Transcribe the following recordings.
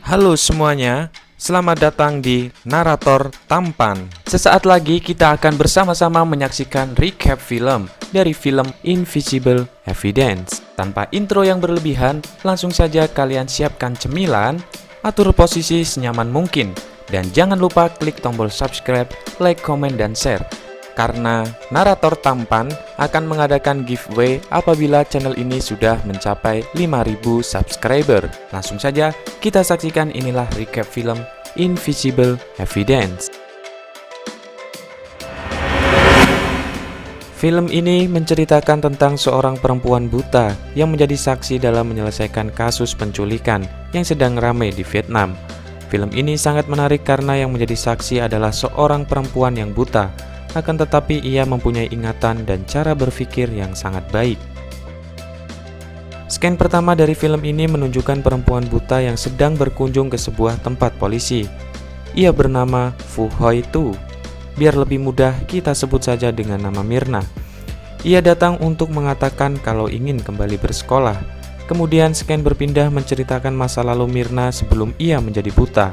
Halo semuanya, selamat datang di Narator Tampan. Sesaat lagi kita akan bersama-sama menyaksikan recap film dari film Invisible Evidence. Tanpa intro yang berlebihan, langsung saja kalian siapkan cemilan, atur posisi senyaman mungkin, dan jangan lupa klik tombol subscribe, like, komen, dan share. Karena Narator Tampan akan mengadakan giveaway apabila channel ini sudah mencapai 5.000 subscriber. Langsung saja kita saksikan, inilah recap film Invisible Evidence. Film ini menceritakan tentang seorang perempuan buta yang menjadi saksi dalam menyelesaikan kasus penculikan yang sedang ramai di Vietnam. Film ini sangat menarik karena yang menjadi saksi adalah seorang perempuan yang buta, akan tetapi ia mempunyai ingatan dan cara berpikir yang sangat baik. Scan pertama dari film ini menunjukkan perempuan buta yang sedang berkunjung ke sebuah tempat polisi. Ia bernama Fu Hoi Tu. Biar lebih mudah, kita sebut saja dengan nama Mirna. Ia datang untuk mengatakan kalau ingin kembali bersekolah. Kemudian scan berpindah menceritakan masa lalu Mirna sebelum ia menjadi buta.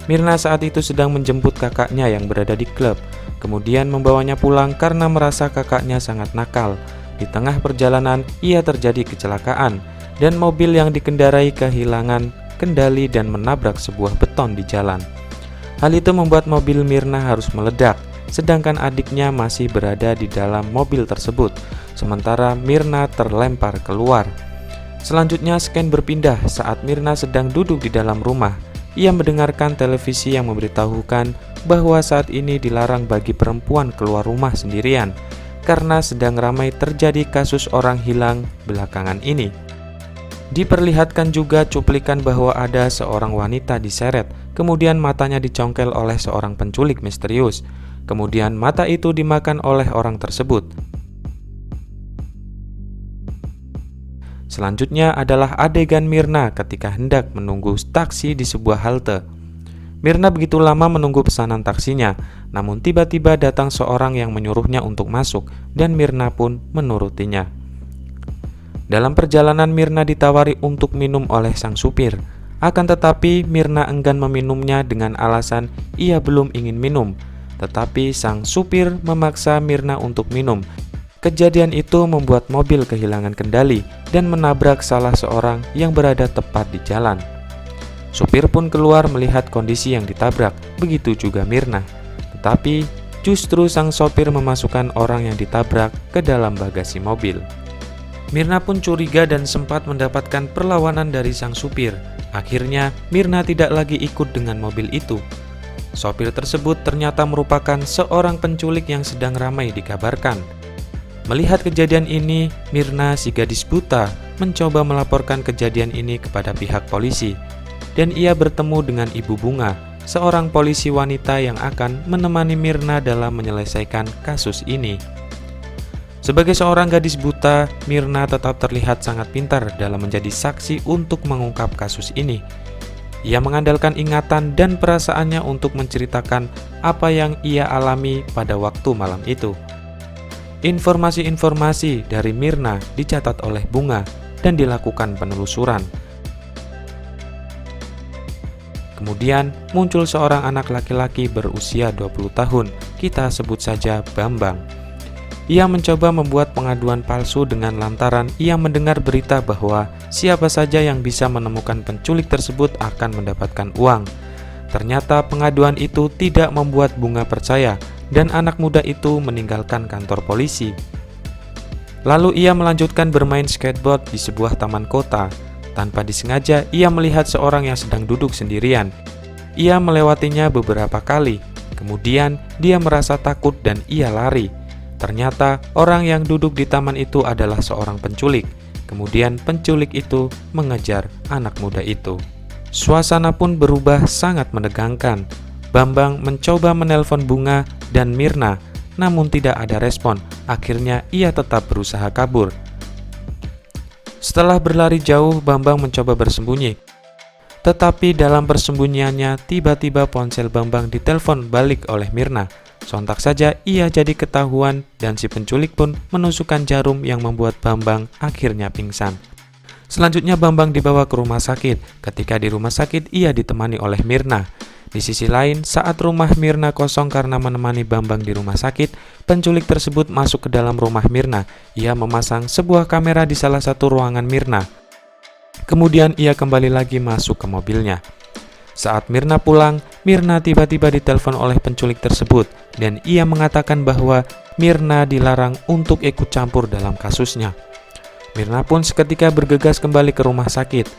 Mirna saat itu sedang menjemput kakaknya yang berada di klub, kemudian membawanya pulang karena merasa kakaknya sangat nakal. Di tengah perjalanan, ia terjadi kecelakaan, dan mobil yang dikendarai kehilangan kendali dan menabrak sebuah beton di jalan. Hal itu membuat mobil Mirna harus meledak, sedangkan adiknya masih berada di dalam mobil tersebut, sementara Mirna terlempar keluar. Selanjutnya scan berpindah saat Mirna sedang duduk di dalam rumah. Ia mendengarkan televisi yang memberitahukan bahwa saat ini dilarang bagi perempuan keluar rumah sendirian karena sedang ramai terjadi kasus orang hilang belakangan ini. Diperlihatkan juga cuplikan bahwa ada seorang wanita diseret, kemudian matanya dicongkel oleh seorang penculik misterius. Kemudian mata itu dimakan oleh orang tersebut. Selanjutnya adalah adegan Mirna ketika hendak menunggu taksi di sebuah halte. Mirna begitu lama menunggu pesanan taksinya, namun tiba-tiba datang seorang yang menyuruhnya untuk masuk, dan Mirna pun menurutinya. Dalam perjalanan Mirna ditawari untuk minum oleh sang supir, akan tetapi Mirna enggan meminumnya dengan alasan ia belum ingin minum, tetapi sang supir memaksa Mirna untuk minum. Kejadian itu membuat mobil kehilangan kendali dan menabrak salah seorang yang berada tepat di jalan. Supir pun keluar melihat kondisi yang ditabrak, begitu juga Mirna. Tetapi justru sang sopir memasukkan orang yang ditabrak ke dalam bagasi mobil. Mirna pun curiga dan sempat mendapatkan perlawanan dari sang supir. Akhirnya Mirna tidak lagi ikut dengan mobil itu. Sopir tersebut ternyata merupakan seorang penculik yang sedang ramai dikabarkan. Melihat kejadian ini, Mirna, si gadis buta, mencoba melaporkan kejadian ini kepada pihak polisi, dan ia bertemu dengan Ibu Bunga, seorang polisi wanita yang akan menemani Mirna dalam menyelesaikan kasus ini. Sebagai seorang gadis buta, Mirna tetap terlihat sangat pintar dalam menjadi saksi untuk mengungkap kasus ini. Ia mengandalkan ingatan dan perasaannya untuk menceritakan apa yang ia alami pada waktu malam itu. Informasi-informasi dari Mirna dicatat oleh Bunga dan dilakukan penelusuran. Kemudian muncul seorang anak laki-laki berusia 20 tahun, kita sebut saja Bambang. Ia mencoba membuat pengaduan palsu dengan lantaran ia mendengar berita bahwa siapa saja yang bisa menemukan penculik tersebut akan mendapatkan uang. Ternyata pengaduan itu tidak membuat Bunga percaya, dan anak muda itu meninggalkan kantor polisi. Lalu ia melanjutkan bermain skateboard di sebuah taman kota. Tanpa disengaja, ia melihat seorang yang sedang duduk sendirian. Ia melewatinya beberapa kali. Kemudian dia merasa takut dan ia lari. Ternyata orang yang duduk di taman itu adalah seorang penculik. Kemudian penculik itu mengejar anak muda itu. Suasana pun berubah sangat menegangkan. Bambang mencoba menelpon Bunga dan Mirna, namun tidak ada respon. Akhirnya ia tetap berusaha kabur. Setelah berlari jauh, Bambang mencoba bersembunyi. Tetapi dalam persembunyiannya, tiba-tiba ponsel Bambang ditelepon balik oleh Mirna. Sontak saja ia jadi ketahuan dan si penculik pun menusukkan jarum yang membuat Bambang akhirnya pingsan. Selanjutnya Bambang dibawa ke rumah sakit. Ketika di rumah sakit, ia ditemani oleh Mirna. Di sisi lain, saat rumah Mirna kosong karena menemani Bambang di rumah sakit, penculik tersebut masuk ke dalam rumah Mirna. Ia memasang sebuah kamera di salah satu ruangan Mirna. Kemudian ia kembali lagi masuk ke mobilnya. Saat Mirna pulang, Mirna tiba-tiba ditelepon oleh penculik tersebut dan ia mengatakan bahwa Mirna dilarang untuk ikut campur dalam kasusnya. Mirna pun seketika bergegas kembali ke rumah sakit.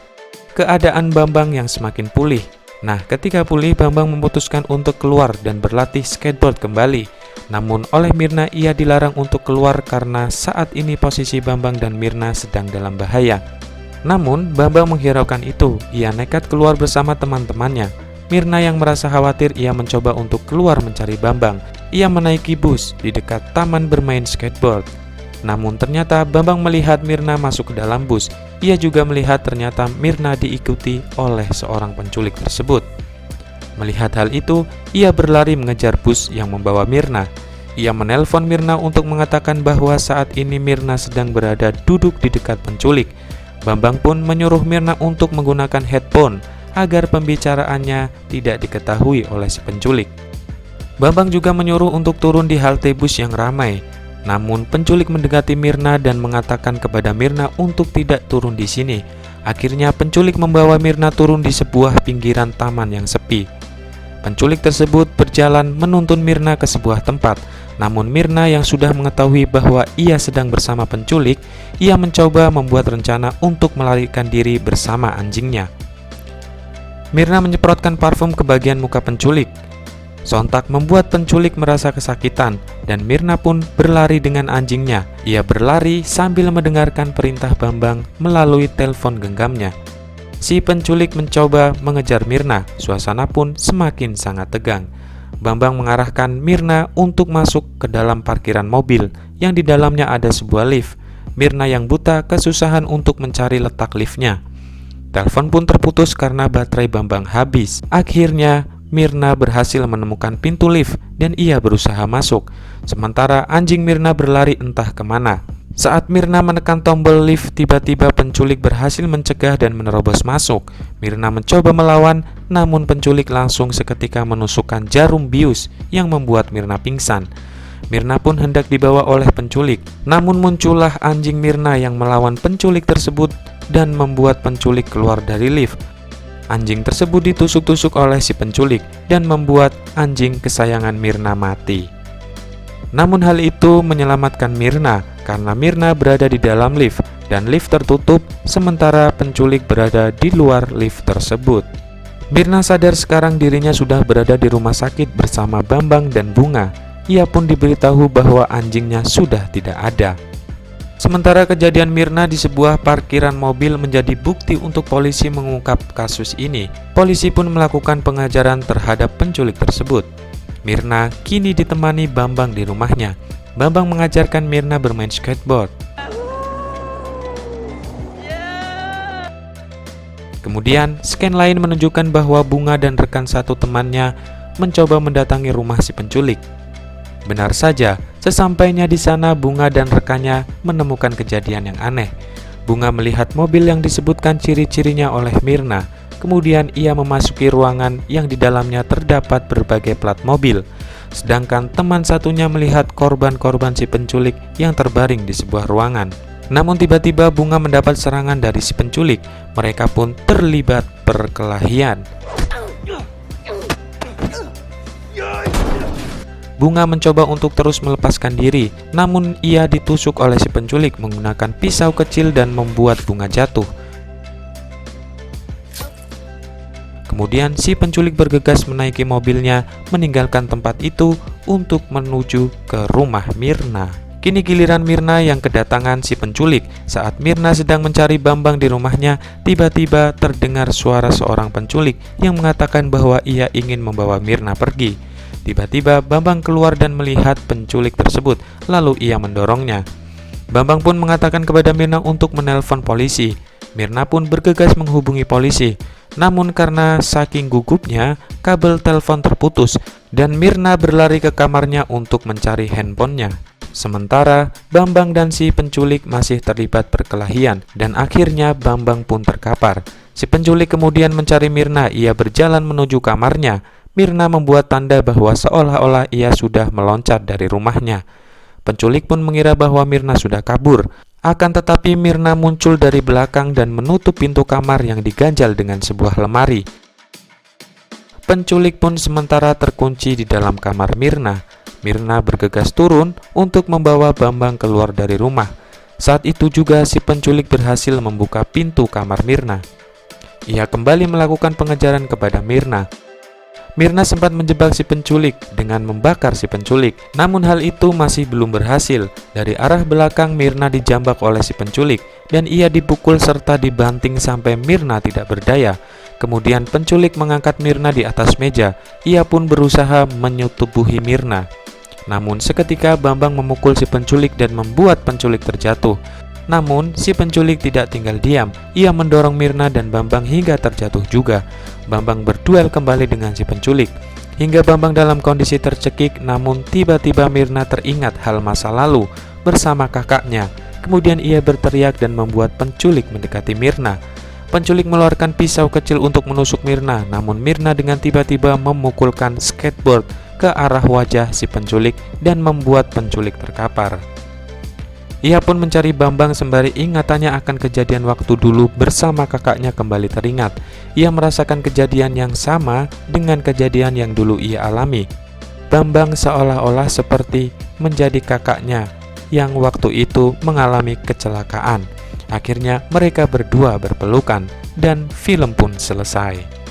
Keadaan Bambang yang semakin pulih. Nah, ketika pulih, Bambang memutuskan untuk keluar dan berlatih skateboard kembali. Namun oleh Mirna ia dilarang untuk keluar karena saat ini posisi Bambang dan Mirna sedang dalam bahaya. Namun, Bambang menghiraukan itu. Ia nekat keluar bersama teman-temannya. Mirna yang merasa khawatir, ia mencoba untuk keluar mencari Bambang. Ia menaiki bus di dekat taman bermain skateboard. Namun ternyata Bambang melihat Mirna masuk ke dalam bus. Ia juga melihat ternyata Mirna diikuti oleh seorang penculik tersebut. Melihat hal itu, ia berlari mengejar bus yang membawa Mirna. Ia menelpon Mirna untuk mengatakan bahwa saat ini Mirna sedang berada duduk di dekat penculik. Bambang pun menyuruh Mirna untuk menggunakan headphone agar pembicaraannya tidak diketahui oleh si penculik. Bambang juga menyuruh untuk turun di halte bus yang ramai. Namun penculik mendekati Mirna dan mengatakan kepada Mirna untuk tidak turun di sini. Akhirnya penculik membawa Mirna turun di sebuah pinggiran taman yang sepi. Penculik tersebut berjalan menuntun Mirna ke sebuah tempat. Namun Mirna yang sudah mengetahui bahwa ia sedang bersama penculik, ia mencoba membuat rencana untuk melarikan diri bersama anjingnya. Mirna menyemprotkan parfum ke bagian muka penculik. Sontak membuat penculik merasa kesakitan dan Mirna pun berlari dengan anjingnya. Ia berlari sambil mendengarkan perintah Bambang melalui telepon genggamnya. Si penculik mencoba mengejar Mirna, suasana pun semakin sangat tegang. Bambang mengarahkan Mirna untuk masuk ke dalam parkiran mobil yang di dalamnya ada sebuah lift. Mirna yang buta kesusahan untuk mencari letak liftnya. Telepon pun terputus karena baterai Bambang habis. Akhirnya Mirna berhasil menemukan pintu lift dan ia berusaha masuk. Sementara anjing Mirna berlari entah kemana. Saat Mirna menekan tombol lift, tiba-tiba penculik berhasil mencegah dan menerobos masuk. Mirna mencoba melawan, namun penculik langsung seketika menusukkan jarum bius yang membuat Mirna pingsan. Mirna pun hendak dibawa oleh penculik, namun muncullah anjing Mirna yang melawan penculik tersebut dan membuat penculik keluar dari lift. Anjing tersebut ditusuk-tusuk oleh si penculik dan membuat anjing kesayangan Mirna mati. Namun hal itu menyelamatkan Mirna karena Mirna berada di dalam lift dan lift tertutup sementara penculik berada di luar lift tersebut. Mirna sadar sekarang dirinya sudah berada di rumah sakit bersama Bambang dan Bunga. Ia pun diberitahu bahwa anjingnya sudah tidak ada. Sementara kejadian Mirna di sebuah parkiran mobil menjadi bukti untuk polisi mengungkap kasus ini. Polisi pun melakukan pengajaran terhadap penculik tersebut. Mirna kini ditemani Bambang di rumahnya. Bambang mengajarkan Mirna bermain skateboard. Kemudian, scan lain menunjukkan bahwa Bunga dan rekan satu temannya mencoba mendatangi rumah si penculik. Benar saja, sesampainya di sana Bunga dan rekannya menemukan kejadian yang aneh. Bunga melihat mobil yang disebutkan ciri-cirinya oleh Mirna. Kemudian ia memasuki ruangan yang di dalamnya terdapat berbagai plat mobil. Sedangkan teman satunya melihat korban-korban si penculik yang terbaring di sebuah ruangan. Namun tiba-tiba Bunga mendapat serangan dari si penculik. Mereka pun terlibat perkelahian. Bunga mencoba untuk terus melepaskan diri, namun ia ditusuk oleh si penculik menggunakan pisau kecil dan membuat Bunga jatuh. Kemudian si penculik bergegas menaiki mobilnya, meninggalkan tempat itu untuk menuju ke rumah Mirna. Kini giliran Mirna yang kedatangan si penculik. Saat Mirna sedang mencari Bambang di rumahnya, tiba-tiba terdengar suara seorang penculik yang mengatakan bahwa ia ingin membawa Mirna pergi. Tiba-tiba Bambang keluar dan melihat penculik tersebut, lalu ia mendorongnya. Bambang pun mengatakan kepada Mirna untuk menelpon polisi. Mirna pun bergegas menghubungi polisi. Namun karena saking gugupnya, kabel telepon terputus dan Mirna berlari ke kamarnya untuk mencari handphonenya. Sementara Bambang dan si penculik masih terlibat perkelahian dan akhirnya Bambang pun terkapar. Si penculik kemudian mencari Mirna, ia berjalan menuju kamarnya. Mirna membuat tanda bahwa seolah-olah ia sudah meloncat dari rumahnya. Penculik pun mengira bahwa Mirna sudah kabur. Akan tetapi Mirna muncul dari belakang dan menutup pintu kamar yang diganjal dengan sebuah lemari. Penculik pun sementara terkunci di dalam kamar Mirna. Mirna bergegas turun untuk membawa Bambang keluar dari rumah. Saat itu juga si penculik berhasil membuka pintu kamar Mirna. Ia kembali melakukan pengejaran kepada Mirna. Mirna sempat menjebak si penculik dengan membakar si penculik. Namun hal itu masih belum berhasil. Dari arah belakang Mirna dijambak oleh si penculik dan ia dipukul serta dibanting sampai Mirna tidak berdaya. Kemudian penculik mengangkat Mirna di atas meja. Ia pun berusaha menyetubuhi Mirna. Namun seketika Bambang memukul si penculik dan membuat penculik terjatuh. Namun si penculik tidak tinggal diam. Ia mendorong Mirna dan Bambang hingga terjatuh juga. Bambang berduel kembali dengan si penculik. Hingga Bambang dalam kondisi tercekik, namun tiba-tiba Mirna teringat hal masa lalu bersama kakaknya. Kemudian ia berteriak dan membuat penculik mendekati Mirna. Penculik mengeluarkan pisau kecil untuk menusuk Mirna, namun Mirna dengan tiba-tiba memukulkan skateboard ke arah wajah si penculik dan membuat penculik terkapar. Ia pun mencari Bambang sembari ingatannya akan kejadian waktu dulu bersama kakaknya kembali teringat. Ia merasakan kejadian yang sama dengan kejadian yang dulu ia alami. Bambang seolah-olah seperti menjadi kakaknya yang waktu itu mengalami kecelakaan. Akhirnya mereka berdua berpelukan dan film pun selesai.